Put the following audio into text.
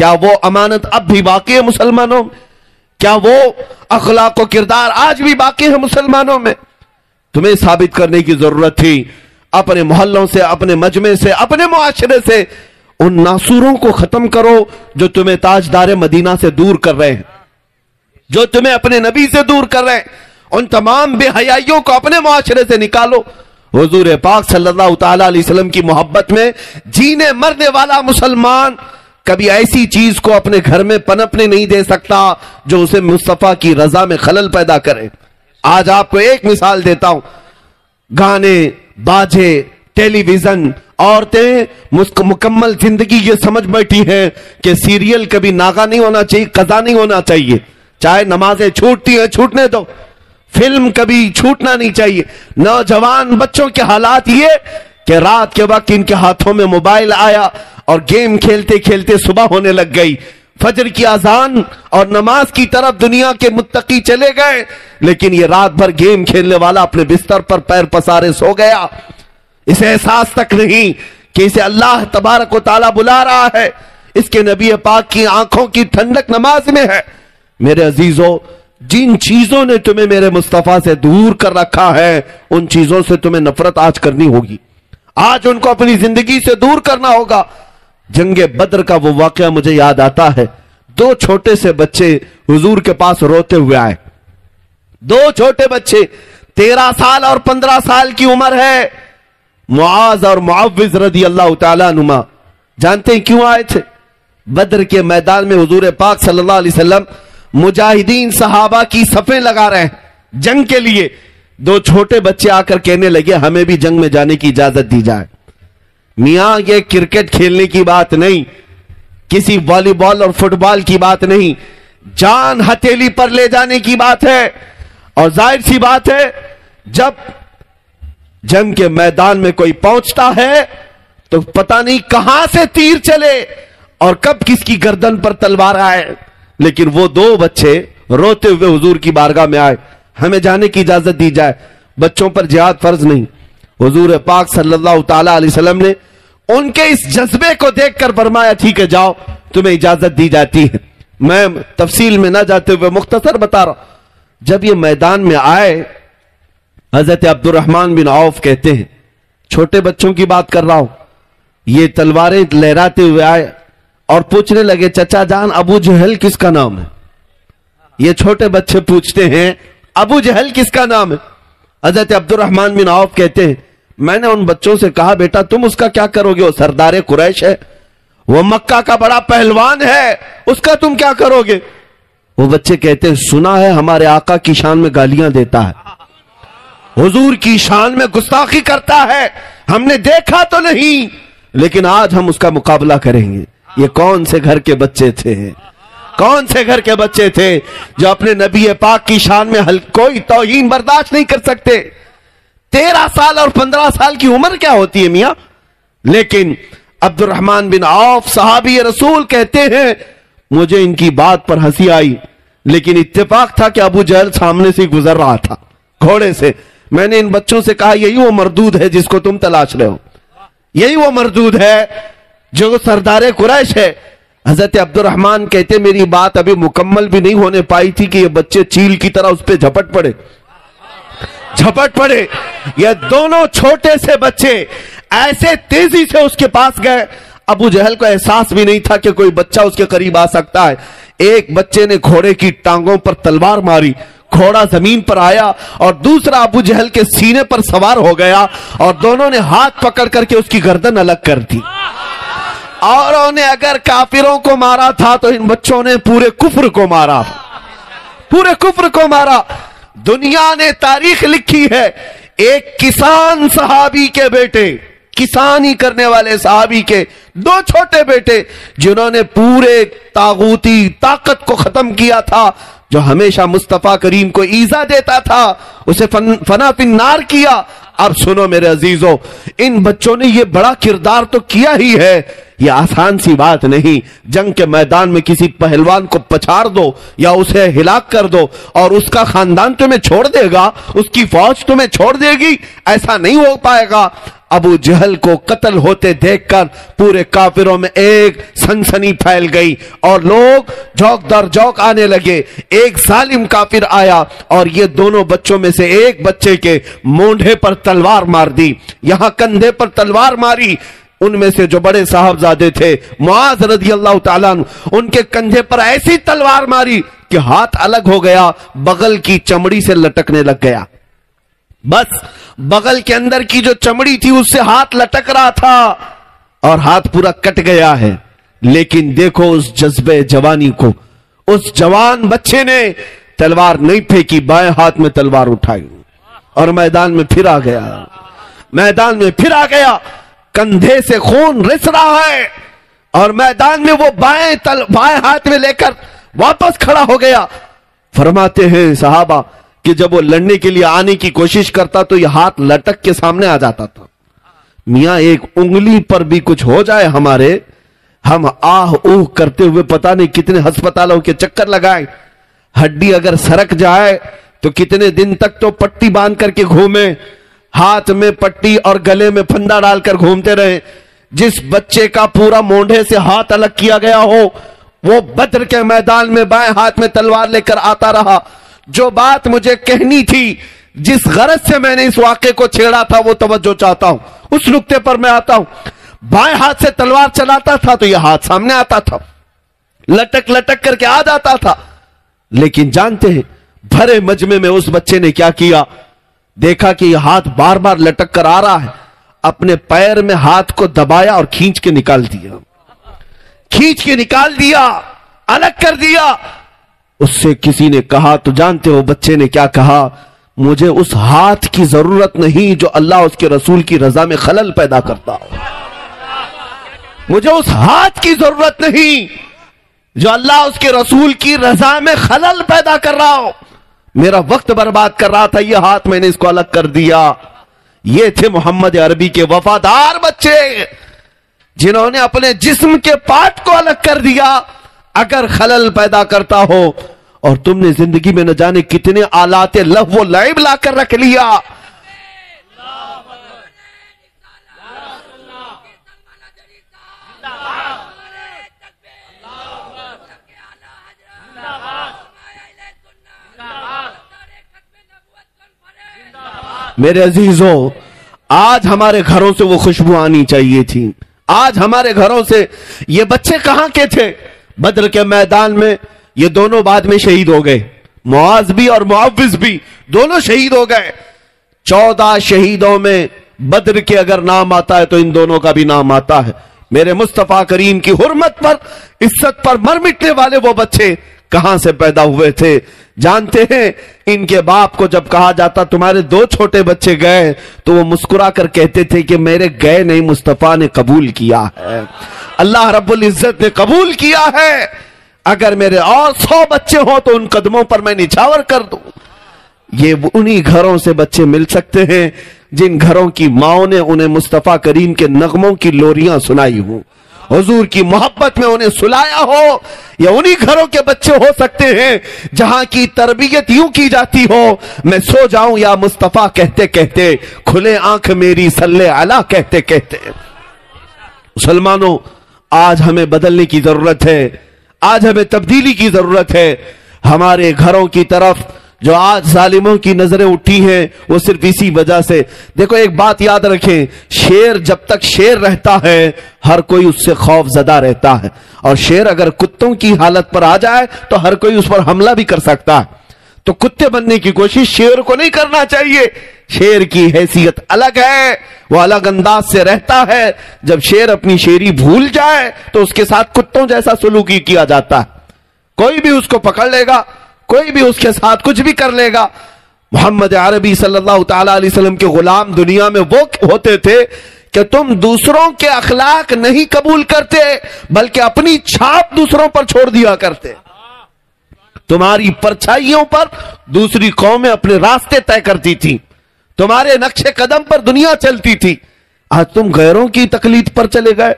کیا وہ امانت اب بھی باقی ہے مسلمانوں میں؟ کیا وہ اخلاق و کردار آج بھی باقی ہے مسلمانوں میں؟ تمہیں ثابت کرنے کی ضرورت تھی اپنے محلوں سے، اپنے مجمع سے، اپنے معاشرے سے ان ناسوروں کو ختم کرو جو تمہیں تاجدار مدینہ سے دور کر رہے ہیں، جو تمہیں اپنے نبی سے دور کر رہے ہیں۔ ان تمام بے حیائیوں کو اپنے معاشرے سے نکالو۔ حضور پاک صلی اللہ تعالی علیہ وسلم کی محبت میں جینے مرنے والا مسلمان کبھی ایسی چیز کو اپنے گھر میں پنپنے نہیں دے سکتا جو اسے مصطفیٰ کی رضا میں خلل پیدا کرے۔ آج آپ کو ایک مثال دیتا ہوں، گانے، باجے، ٹیلی ویژن، عورتیں مکمل زندگی یہ سمجھ بیٹھی ہیں کہ سیریل کبھی ناغا نہیں ہونا چاہیے، قضا نہیں ہونا چاہیے، چاہے نمازیں چھوٹتی ہیں چھوٹنے دو، فلم کبھی چھوٹنا نہیں چاہیے۔ نوجوان بچوں کے حالات یہ کہ رات کے وقت ان کے ہاتھوں میں موبائل آیا اور گیم کھیلتے کھیلتے صبح ہونے لگ گئی، فجر کی اذان اور نماز کی طرف دنیا کے متقی چلے گئے، لیکن یہ رات بھر گیم کھیلنے والا اپنے بستر پر پیر پسارے سو گیا۔ اسے احساس تک نہیں کہ اسے اللہ تبارک و تعالیٰ بلا رہا ہے، اس کے نبی پاک کی آنکھوں کی ٹھنڈک نماز میں ہے۔ میرے عزیزو، جن چیزوں نے تمہیں میرے مصطفیٰ سے دور کر رکھا ہے ان چیزوں سے تمہیں نفرت آج کرنی ہوگی، آج ان کو اپنی زندگی سے دور کرنا ہوگا۔ جنگ بدر کا وہ واقعہ مجھے یاد آتا ہے، دو چھوٹے سے بچے حضور کے پاس روتے ہوئے آئے، دو چھوٹے بچے 13 سال اور 15 سال کی عمر ہے، معاذ اور معوذ رضی اللہ تعالیٰ عنہما۔ جانتے ہیں کیوں آئے تھے؟ بدر کے میدان میں حضور پاک صلی اللہ علیہ وسلم مجاہدین صحابہ کی صفیں لگا رہے ہیں جنگ کے لیے، دو چھوٹے بچے آ کر کہنے لگے ہمیں بھی جنگ میں جانے کی اجازت دی جائے۔ میاں یہ کرکٹ کھیلنے کی بات نہیں، کسی والی بال اور فٹ بال کی بات نہیں، جان ہتھیلی پر لے جانے کی بات ہے۔ اور ظاہر سی بات ہے جب جنگ کے میدان میں کوئی پہنچتا ہے تو پتہ نہیں کہاں سے تیر چلے اور کب کس کی گردن پر تلوار آئے، لیکن وہ دو بچے روتے ہوئے حضور کی بارگاہ میں آئے، ہمیں جانے کی اجازت دی جائے۔ بچوں پر جہاد فرض نہیں۔ حضور پاک صلی اللہ تعالی علیہ وسلم نے ان کے اس جذبے کو دیکھ کر فرمایا ٹھیک ہے جاؤ، تمہیں اجازت دی جاتی ہے۔ میں تفصیل میں نہ جاتے ہوئے مختصر بتا رہا ہوں۔ جب یہ میدان میں آئے، حضرت عبد الرحمن بن عوف کہتے ہیں، چھوٹے بچوں کی بات کر رہا ہوں، یہ تلواریں لہراتے ہوئے آئے اور پوچھنے لگے چچا جان ابو جہل کس کا نام ہے؟ یہ چھوٹے بچے پوچھتے ہیں ابو جہل کس کا نام ہے؟ حضرت عبد الرحمن بن عوف کہتے ہیں میں نے ان بچوں سے کہا بیٹا تم اس کا کیا کرو گے؟ وہ سردار قریش ہے، وہ مکہ کا بڑا پہلوان ہے، اس کا تم کیا کرو گے؟ وہ بچے کہتے ہیں سنا ہے ہمارے آقا کی شان میں گالیاں دیتا ہے، حضور کی شان میں گستاخی کرتا ہے، ہم نے دیکھا تو نہیں لیکن آج ہم اس کا مقابلہ کریں گے۔ یہ کون سے گھر کے بچے تھے، کون سے گھر کے بچے تھے جو اپنے نبی پاک کی شان میں کوئی توہین برداشت نہیں کر سکتے؟ 13 سال اور 15 سال کی عمر کیا ہوتی ہے میاں؟ لیکن عبد الرحمن بن عوف صحابی رسول کہتے ہیں مجھے ان کی بات پر ہنسی آئی، لیکن اتفاق تھا کہ ابو جہل سامنے سے گزر رہا تھا گھوڑے سے۔ میں نے ان بچوں سے کہا یہی وہ مردود ہے جس کو تم تلاش رہے ہو، یہی وہ مردود ہے جو سردار قریش ہے۔ حضرت عبد الرحمن کہتے میری بات ابھی مکمل بھی نہیں ہونے پائی تھی کہ یہ بچے چیل کی طرح اس پہ جھپٹ پڑے۔ یہ دونوں چھوٹے سے بچے ایسے تیزی سے اس کے پاس گئے، ابو جہل کو احساس بھی نہیں تھا کہ کوئی بچہ اس کے قریب آ سکتا ہے۔ ایک بچے نے گھوڑے کی ٹانگوں پر تلوار ماری، گھوڑا زمین پر آیا اور دوسرا ابو جہل کے سینے پر سوار ہو گیا اور دونوں نے ہاتھ پکڑ کر کے اس کی گردن الگ کر دی۔ اور انہیں اگر کافروں کو مارا تھا تو ان بچوں نے پورے کفر کو مارا۔ دنیا نے تاریخ لکھی ہے ایک کسان صحابی کے بیٹے، کسانی کرنے والے صحابی کے 2 چھوٹے بیٹے جنہوں نے پورے طاغوتی طاقت کو ختم کیا تھا، جو ہمیشہ مصطفیٰ کریم کو ایذا دیتا تھا، اسے فنا فی النار کیا۔ اب سنو میرے عزیزو، ان بچوں نے یہ بڑا کردار تو کیا ہی ہے، یہ آسان سی بات نہیں. جنگ کے میدان میں کسی پہلوان کو پچھاڑ دو یا اسے ہلاک کر دو اور اس کا خاندان تمہیں چھوڑ دے گا, اس کی فوج تمہیں چھوڑ دے گی, ایسا نہیں ہو پائے گا. ابو جہل کو قتل ہوتے دیکھ کر پورے کافروں میں ایک سنسنی پھیل گئی اور لوگ جوک در جوک آنے لگے. ایک ظالم کافر آیا اور یہ دونوں بچوں میں سے ایک بچے کے مونڈھے پر تلوار مار دی, یہاں کندھے پر تلوار ماری. ان میں سے جو بڑے صاحبزادے تھے معاذ رضی اللہ تعالیٰ عنہ, ان کے کندھے پر ایسی تلوار ماری کہ ہاتھ الگ ہو گیا, بغل کی چمڑی سے لٹکنے لگ گیا. بس بغل کے اندر کی جو چمڑی تھی اس سے ہاتھ لٹک رہا تھا اور ہاتھ پورا کٹ گیا ہے. لیکن دیکھو اس جذبے جوانی کو, اس جوان بچے نے تلوار نہیں پھینکی, بائیں ہاتھ میں تلوار اٹھائی اور میدان میں پھر آ گیا. کندھے سے خون رس رہا ہے اور میدان میں وہ بائیں ہاتھ میں لے کر واپس کھڑا ہو گیا. فرماتے ہیں صحابہ کہ جب وہ لڑنے کے لیے آنے کی کوشش کرتا تو یہ ہاتھ لٹک کے سامنے آ جاتا تھا. میاں ایک انگلی پر بھی کچھ ہو جائے ہمارے, ہم آہ اوہ کرتے ہوئے پتہ نہیں کتنے ہسپتالوں کے چکر لگائیں. ہڈی اگر سرک جائے تو کتنے دن تک تو پٹی باندھ کر کے گھومے, ہاتھ میں پٹی اور گلے میں پھندا ڈال کر گھومتے رہے. جس بچے کا پورا مونڈھے سے ہاتھ الگ کیا گیا ہو وہ بدر کے میدان میں بائیں ہاتھ میں تلوار لے کر آتا رہا. جو بات مجھے کہنی تھی, جس غرض سے میں نے اس واقعے کو چھیڑا تھا, وہ توجہ چاہتا ہوں, اس نقطے پر میں آتا ہوں. بائیں ہاتھ سے تلوار چلاتا تھا تو یہ ہاتھ سامنے آتا تھا, لٹک لٹک کر کے آ جاتا تھا. لیکن جانتے ہیں بھرے مجمع میں اس بچے نے کیا کیا؟ دیکھا کہ یہ ہاتھ بار بار لٹک کر آ رہا ہے, اپنے پیر میں ہاتھ کو دبایا اور کھینچ کے نکال دیا, الگ کر دیا. اس سے کسی نے کہا, تو جانتے ہو بچے نے کیا کہا؟ مجھے اس ہاتھ کی ضرورت نہیں جو اللہ اس کے رسول کی رضا میں خلل پیدا کرتا ہو. مجھے اس ہاتھ کی ضرورت نہیں جو اللہ اس کے رسول کی رضا میں خلل پیدا کر رہا ہو. میرا وقت برباد کر رہا تھا یہ ہاتھ, میں نے اس کو الگ کر دیا. یہ تھے محمد عربی کے وفادار بچے جنہوں نے اپنے جسم کے پارٹ کو الگ کر دیا اگر خلل پیدا کرتا ہو. اور تم نے زندگی میں نہ جانے کتنے آلات لہو و لعب لا کر رکھ لیا. میرے عزیزوں, آج ہمارے گھروں سے وہ خوشبو آنی چاہیے تھی. آج ہمارے گھروں سے یہ بچے کہاں کے تھے؟ بدر کے میدان میں یہ دونوں بعد میں شہید ہو گئے, معاذ بھی اور معوذ بھی دونوں شہید ہو گئے. 14 شہیدوں میں بدر کے اگر نام آتا ہے تو ان دونوں کا بھی نام آتا ہے. میرے مصطفیٰ کریم کی حرمت پر, عزت پر مر مٹنے والے وہ بچے کہاں سے پیدا ہوئے تھے؟ جانتے ہیں ان کے باپ کو جب کہا جاتا تمہارے 2 چھوٹے بچے گئے تو وہ مسکرا کر کہتے تھے کہ میرے گئے نہیں, مصطفیٰ نے قبول کیا ہے, اللہ رب العزت نے قبول کیا ہے. اگر میرے اور 100 بچے ہوں تو ان قدموں پر میں نچھاور کر دوں. یہ انہی گھروں سے بچے مل سکتے ہیں جن گھروں کی ماؤں نے انہیں مصطفیٰ کریم کے نغموں کی لوریاں سنائی ہوں, حضور کی محبت میں انہیں سلایا ہو. یا انہی گھروں کے بچے ہو سکتے ہیں جہاں کی تربیت یوں کی جاتی ہو, میں سو جاؤں یا مصطفیٰ کہتے کہتے, کھلے آنکھ میری صلی علی کہتے کہتے. مسلمانوں, آج ہمیں بدلنے کی ضرورت ہے, آج ہمیں تبدیلی کی ضرورت ہے. ہمارے گھروں کی طرف جو آج ظالموں کی نظریں اٹھی ہیں وہ صرف اسی وجہ سے. دیکھو ایک بات یاد رکھیں, شیر جب تک شیر رہتا ہے ہر کوئی اس سے خوف زدہ رہتا ہے, اور شیر اگر کتوں کی حالت پر آ جائے تو ہر کوئی اس پر حملہ بھی کر سکتا ہے. تو کتے بننے کی کوشش شیر کو نہیں کرنا چاہیے. شیر کی حیثیت الگ ہے, وہ الگ انداز سے رہتا ہے. جب شیر اپنی شیری بھول جائے تو اس کے ساتھ کتوں جیسا سلوکی کیا جاتا ہے. کوئی بھی اس کو پکڑ لے گا, کوئی بھی اس کے ساتھ کچھ بھی کر لے گا. محمد عربی صلی اللہ تعالی علیہ وسلم کے غلام دنیا میں وہ ہوتے تھے کہ تم دوسروں کے اخلاق نہیں قبول کرتے بلکہ اپنی چھاپ دوسروں پر چھوڑ دیا کرتے. تمہاری پرچھائیوں پر دوسری قومیں اپنے راستے طے کرتی تھی, تمہارے نقش قدم پر دنیا چلتی تھی. آج تم غیروں کی تقلید پر چلے گئے.